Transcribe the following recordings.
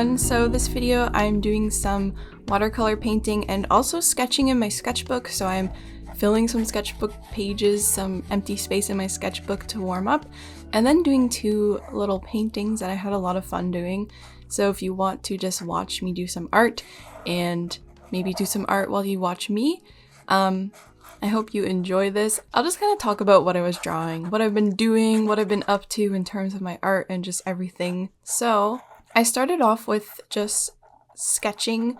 everyone, so this video I'm doing some watercolor painting and also sketching in my sketchbook, so I'm filling some sketchbook pages, some empty space in my sketchbook to warm up, and then doing two little paintings that I had a lot of fun doing. So if you want to just watch me do some art and maybe do some art while you watch me, I hope you enjoy this. I'll just kind of talk about what I was drawing, what I've been doing, what I've been up to in terms of my art and just everything. So I started off with just sketching.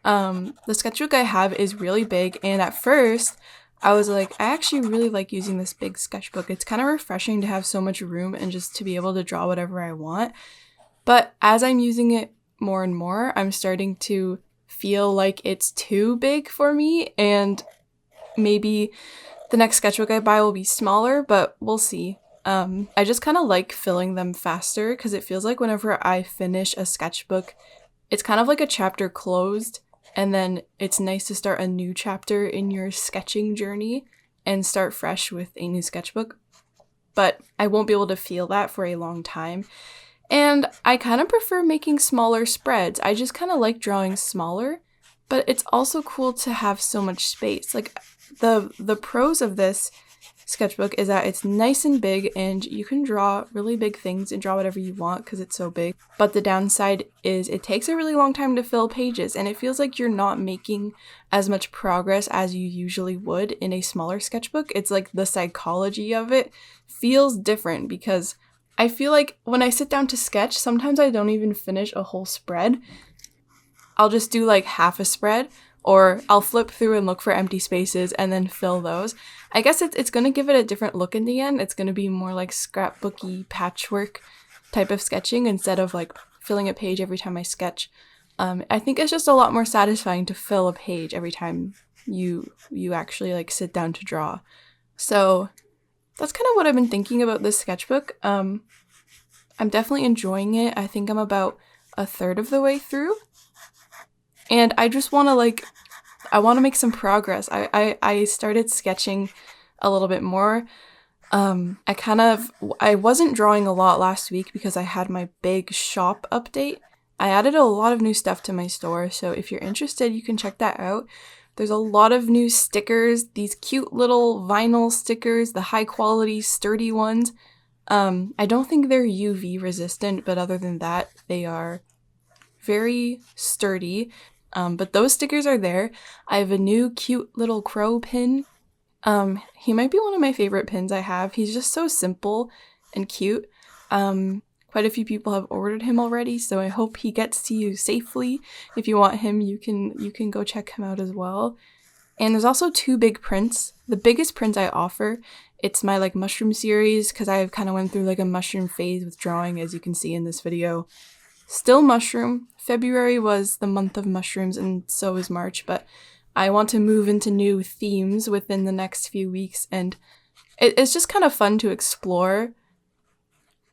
The sketchbook I have is really big, and at first I was like, I actually really like using this big sketchbook. It's kind of refreshing to have so much room and just to be able to draw whatever I want. But as I'm using it more and more, I'm starting to feel like it's too big for me, and maybe the next sketchbook I buy will be smaller, but we'll see. I just kind of like filling them faster because it feels like whenever I finish a sketchbook, it's kind of like a chapter closed, and then it's nice to start a new chapter in your sketching journey and start fresh with a new sketchbook. But I won't be able to feel that for a long time. And I kind of prefer making smaller spreads. I just kind of like drawing smaller, but it's also cool to have so much space. Like the pros of this sketchbook is that it's nice and big and you can draw really big things and draw whatever you want because it's so big. But the downside is it takes a really long time to fill pages, and it feels like you're not making as much progress as you usually would in a smaller sketchbook. It's like the psychology of it feels different because I feel like when I sit down to sketch, sometimes I don't even finish a whole spread. I'll just do like half a spread, or I'll flip through and look for empty spaces and then fill those. I guess it's going to give it a different look in the end. It's going to be more like scrapbooky patchwork type of sketching instead of like filling a page every time I sketch. I think it's just a lot more satisfying to fill a page every time you actually like sit down to draw. So that's kind of what I've been thinking about this sketchbook. I'm definitely enjoying it. I think I'm about a third of the way through. And I just want to I want to make some progress. I started sketching a little bit more. I wasn't drawing a lot last week because I had my big shop update. I added a lot of new stuff to my store, so if you're interested, you can check that out. There's a lot of new stickers, these cute little vinyl stickers, the high quality sturdy ones. I don't think they're UV resistant, but other than that, they are very sturdy. But those stickers are there. I have a new cute little crow pin. He might be one of my favorite pins I have. He's just so simple and cute. Quite a few people have ordered him already, so I hope he gets to you safely. If you want him, you can go check him out as well. And there's also two big prints. The biggest print I offer, it's my like mushroom series, because I kind of went through like a mushroom phase with drawing, as you can see in this video. Still mushroom. February was the month of mushrooms, and so is March, but I want to move into new themes within the next few weeks, and it's just kind of fun to explore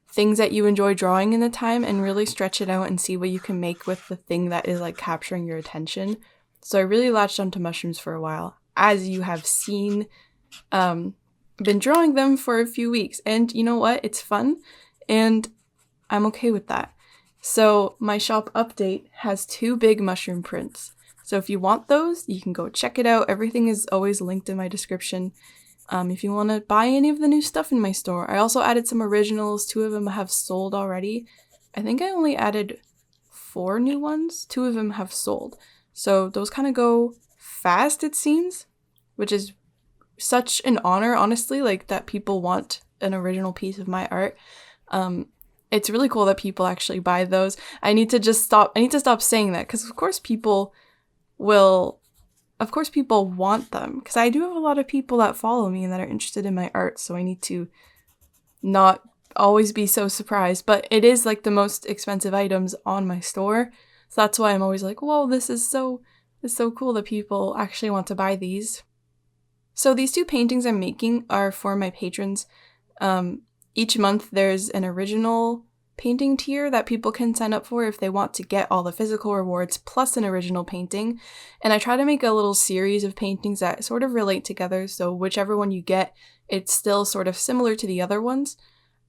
things that you enjoy drawing in the time and really stretch it out and see what you can make with the thing that is like capturing your attention. So I really latched onto mushrooms for a while, as you have seen. Been drawing them for a few weeks, and you know what? It's fun, and I'm okay with that. So my shop update has two big mushroom prints. So if you want those, you can go check it out. Everything is always linked in my description. If you want to buy any of the new stuff in my store. I also added some originals. 2 of them have sold already. I think I only added 4 new ones. 2 of them have sold. So those kind of go fast, it seems, which is such an honor, honestly, like that people want an original piece of my art. It's really cool that people actually buy those. I need to stop saying that, because of course people want them, because I do have a lot of people that follow me and that are interested in my art, so I need to not always be so surprised. But it is like the most expensive items on my store, so that's why I'm always like, whoa, it's so cool that people actually want to buy these. So these 2 paintings I'm making are for my patrons. Each month there's an original painting tier that people can sign up for if they want to get all the physical rewards plus an original painting. And I try to make a little series of paintings that sort of relate together, so whichever one you get, it's still sort of similar to the other ones.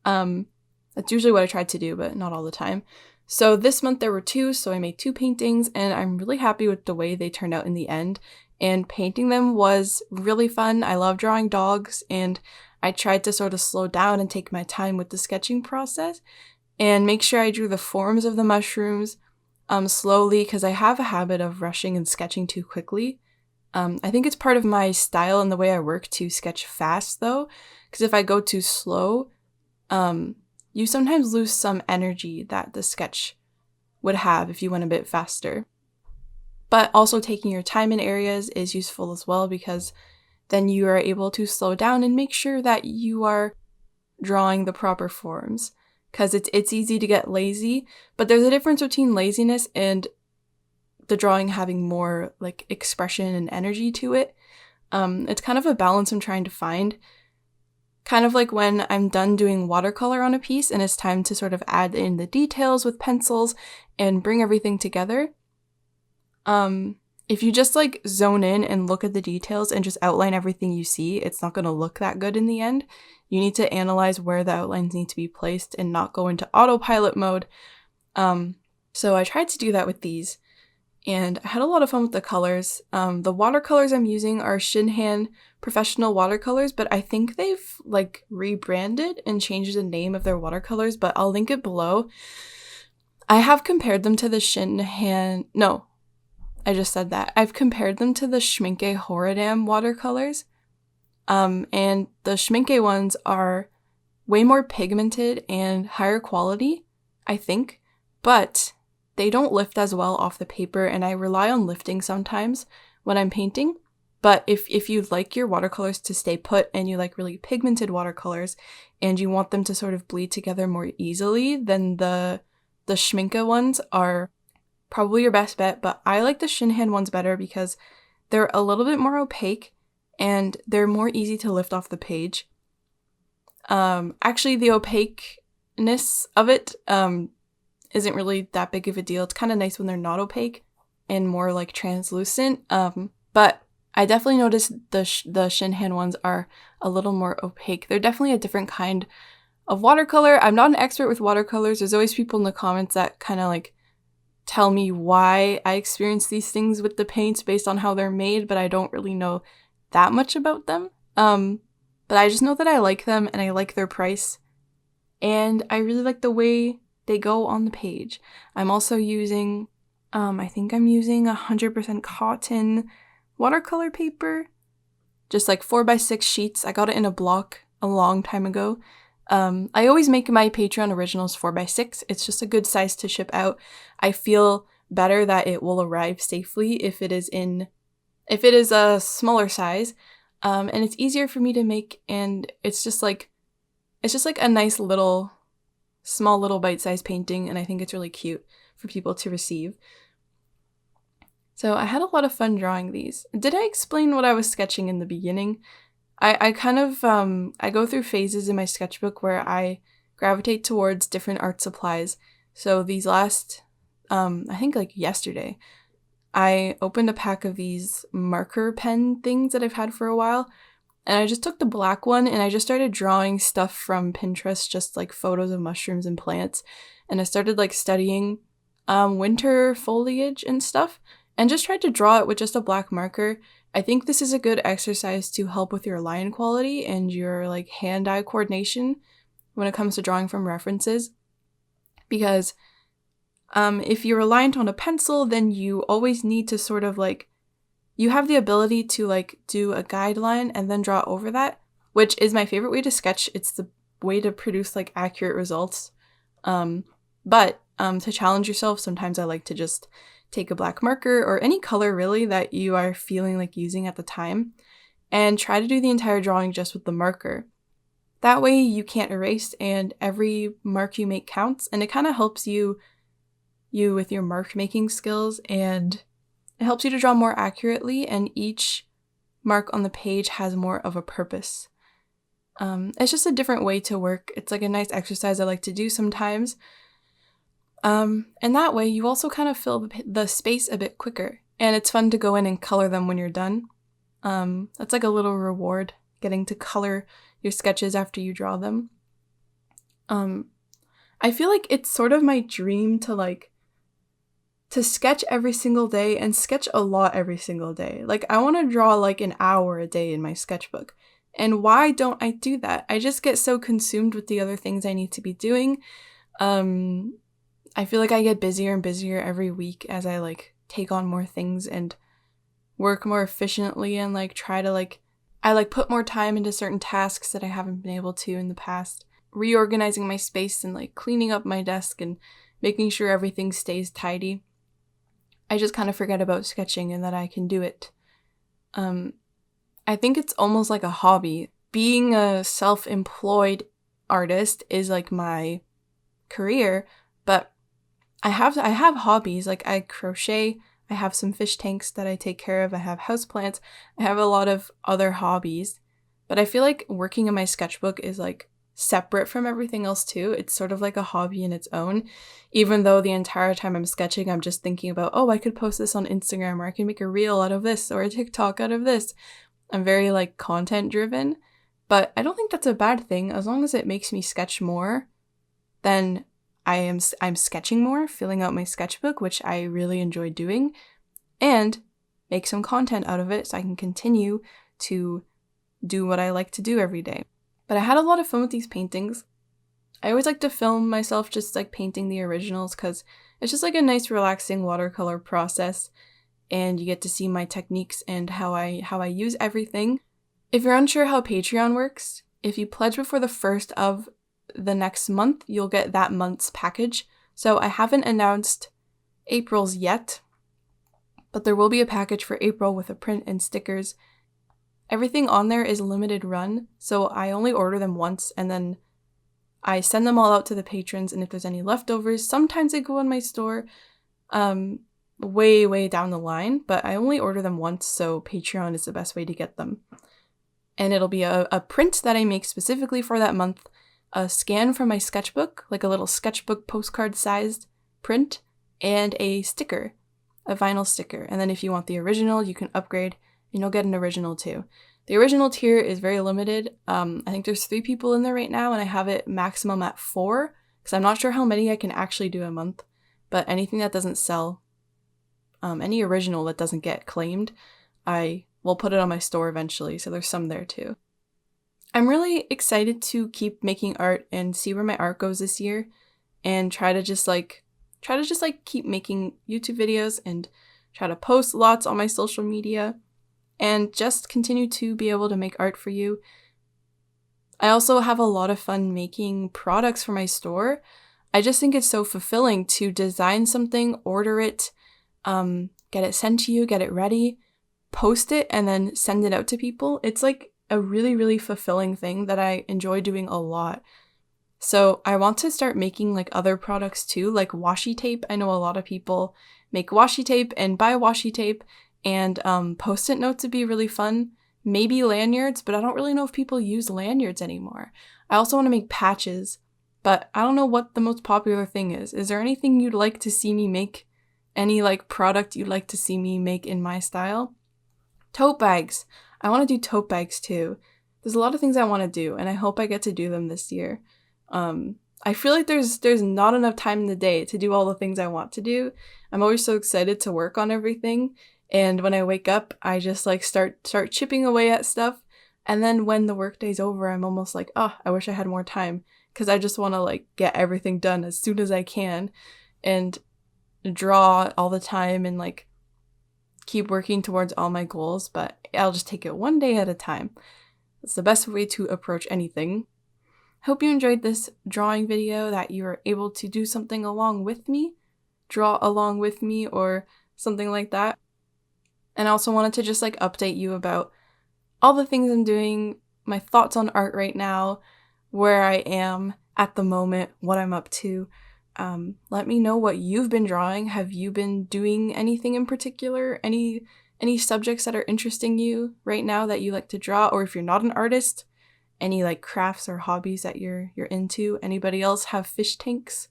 That's usually what I try to do, but not all the time. So this month there were 2, so I made 2 paintings, and I'm really happy with the way they turned out in the end. And painting them was really fun. I love drawing dogs, and I tried to sort of slow down and take my time with the sketching process and make sure I drew the forms of the mushrooms slowly, because I have a habit of rushing and sketching too quickly. I think it's part of my style and the way I work to sketch fast, though, because if I go too slow, you sometimes lose some energy that the sketch would have if you went a bit faster. But also taking your time in areas is useful as well, because then you are able to slow down and make sure that you are drawing the proper forms. Because it's easy to get lazy, but there's a difference between laziness and the drawing having more like expression and energy to it. It's kind of a balance I'm trying to find. Kind of like when I'm done doing watercolor on a piece and it's time to sort of add in the details with pencils and bring everything together. If you just like zone in and look at the details and just outline everything you see, it's not going to look that good in the end. You need to analyze where the outlines need to be placed and not go into autopilot mode. So I tried to do that with these, and I had a lot of fun with the colors. The watercolors I'm using are Shinhan Professional Watercolors, but I think they've like rebranded and changed the name of their watercolors, but I'll link it below. I have compared them to the Shinhan... No, I just said that. I've compared them to the Schmincke Horadam watercolors. And the Schmincke ones are way more pigmented and higher quality, I think, but they don't lift as well off the paper, and I rely on lifting sometimes when I'm painting. But if you'd like your watercolors to stay put and you like really pigmented watercolors and you want them to sort of bleed together more easily, then the Schmincke ones are probably your best bet. But I like the Shinhan ones better because they're a little bit more opaque and they're more easy to lift off the page. Actually, the opaqueness of it isn't really that big of a deal. It's kind of nice when they're not opaque and more like translucent. But I definitely noticed the Shinhan ones are a little more opaque. They're definitely a different kind of watercolor. I'm not an expert with watercolors. There's always people in the comments that kind of like tell me why I experience these things with the paints based on how they're made, but I don't really know that much about them. But I just know that I like them and I like their price. And I really like the way they go on the page. I'm also using, I think I'm using 100% cotton watercolor paper. Just like 4x6 sheets. I got it in a block a long time ago. I always make my Patreon originals 4x6. It's just a good size to ship out. I feel better that it will arrive safely if it is a smaller size. And it's easier for me to make, and it's just like a nice little, small little bite-sized painting, and I think it's really cute for people to receive. So I had a lot of fun drawing these. Did I explain what I was sketching in the beginning? I kind of, I go through phases in my sketchbook where I gravitate towards different art supplies. So these last, I think like yesterday, I opened a pack of these marker pen things that I've had for a while, and I just took the black one and I just started drawing stuff from Pinterest, just like photos of mushrooms and plants, and I started like studying winter foliage and stuff, and just tried to draw it with just a black marker. I think this is a good exercise to help with your line quality and your like hand-eye coordination when it comes to drawing from references, because if you're reliant on a pencil, then you always need to sort of like, you have the ability to like do a guideline and then draw over that, which is my favorite way to sketch. It's the way to produce like accurate results. But to challenge yourself, sometimes I like to just take a black marker or any color really that you are feeling like using at the time and try to do the entire drawing just with the marker. That way you can't erase and every mark you make counts, and it kind of helps you with your mark making skills, and it helps you to draw more accurately, and each mark on the page has more of a purpose. It's just a different way to work. It's like a nice exercise I like to do sometimes. And that way you also kind of fill the space a bit quicker, and it's fun to go in and color them when you're done. That's like a little reward, getting to color your sketches after you draw them. I feel like it's sort of my dream to sketch every single day and sketch a lot every single day. Like, I want to draw like an hour a day in my sketchbook. And why don't I do that? I just get so consumed with the other things I need to be doing. I feel like I get busier and busier every week as I like take on more things and work more efficiently and like try to I put more time into certain tasks that I haven't been able to in the past. Reorganizing my space and like cleaning up my desk and making sure everything stays tidy. I just kind of forget about sketching and that I can do it. I think it's almost like a hobby. Being a self-employed artist is like my career, but I have hobbies. Like, I crochet, I have some fish tanks that I take care of, I have houseplants, I have a lot of other hobbies, but I feel like working in my sketchbook is like separate from everything else too. It's sort of like a hobby in its own, even though the entire time I'm sketching, I'm just thinking about, oh, I could post this on Instagram, or I can make a reel out of this, or a TikTok out of this. I'm very like content driven, but I don't think that's a bad thing. As long as it makes me sketch more, then I'm sketching more, filling out my sketchbook, which I really enjoy doing, and make some content out of it so I can continue to do what I like to do every day. But I had a lot of fun with these paintings. I always like to film myself just like painting the originals because it's just like a nice relaxing watercolor process, and you get to see my techniques and how I use everything. If you're unsure how Patreon works, if you pledge before the 1st of the next month, you'll get that month's package. So I haven't announced April's yet, but there will be a package for April with a print and stickers. Everything on there is limited run, so I only order them once and then I send them all out to the patrons, and if there's any leftovers, sometimes they go in my store way down the line, but I only order them once, so Patreon is the best way to get them. And it'll be a print that I make specifically for that month, a scan from my sketchbook, like a little sketchbook postcard sized print, and a sticker, a vinyl sticker. And then if you want the original, you can upgrade and you'll get an original too. The original tier is very limited. I think there's 3 people in there right now, and I have it maximum at 4 because I'm not sure how many I can actually do a month. But anything that doesn't sell, any original that doesn't get claimed, I will put it on my store eventually. So there's some there too. I'm really excited to keep making art and see where my art goes this year, and try to just keep making YouTube videos and try to post lots on my social media, and just continue to be able to make art for you. I also have a lot of fun making products for my store. I just think it's so fulfilling to design something, order it, get it sent to you, get it ready, post it, and then send it out to people. It's like a really fulfilling thing that I enjoy doing a lot. So I want to start making like other products too, like washi tape. I know a lot of people make washi tape and buy washi tape, and post-it notes would be really fun. Maybe lanyards, but I don't really know if people use lanyards anymore. I also want to make patches, but I don't know what the most popular thing is. Is there anything you'd like to see me make? Any like product you'd like to see me make in my style? Tote bags. I want to do tote bags too. There's a lot of things I want to do, and I hope I get to do them this year. I feel like there's not enough time in the day to do all the things I want to do. I'm always so excited to work on everything, and when I wake up, I just like start chipping away at stuff, and then when the workday's over, I'm almost like, oh, I wish I had more time, because I just want to like get everything done as soon as I can, and draw all the time, and like keep working towards all my goals, but I'll just take it one day at a time. It's the best way to approach anything. Hope you enjoyed this drawing video, that you were able to do something along with me, draw along with me, or something like that. And I also wanted to just like update you about all the things I'm doing, my thoughts on art right now, where I am at the moment, what I'm up to. Let me know what you've been drawing. Have you been doing anything in particular? Any subjects that are interesting you right now that you like to draw? Or if you're not an artist, any like crafts or hobbies that you're into? Anybody else have fish tanks?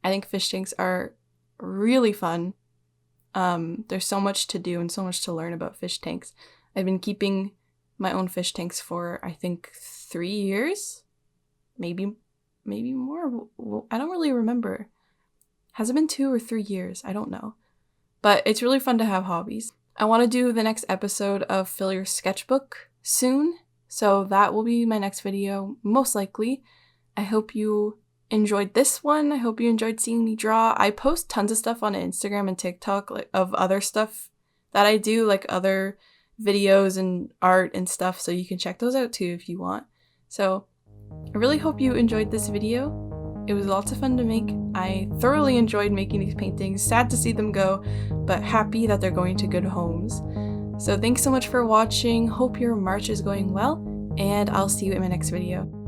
I think fish tanks are really fun. There's so much to do and so much to learn about fish tanks. I've been keeping my own fish tanks for, I think, 3 years, maybe maybe more. I don't really remember. Has it been 2 or 3 years? I don't know. But it's really fun to have hobbies. I want to do the next episode of Fill Your Sketchbook soon, so that will be my next video, most likely. I hope you enjoyed this one. I hope you enjoyed seeing me draw. I post tons of stuff on Instagram and TikTok, like, of other stuff that I do, like other videos and art and stuff, so you can check those out too if you want. So I really hope you enjoyed this video. It was lots of fun to make. I thoroughly enjoyed making these paintings. Sad to see them go, but happy that they're going to good homes. So thanks so much for watching. Hope your March is going well, and I'll see you in my next video.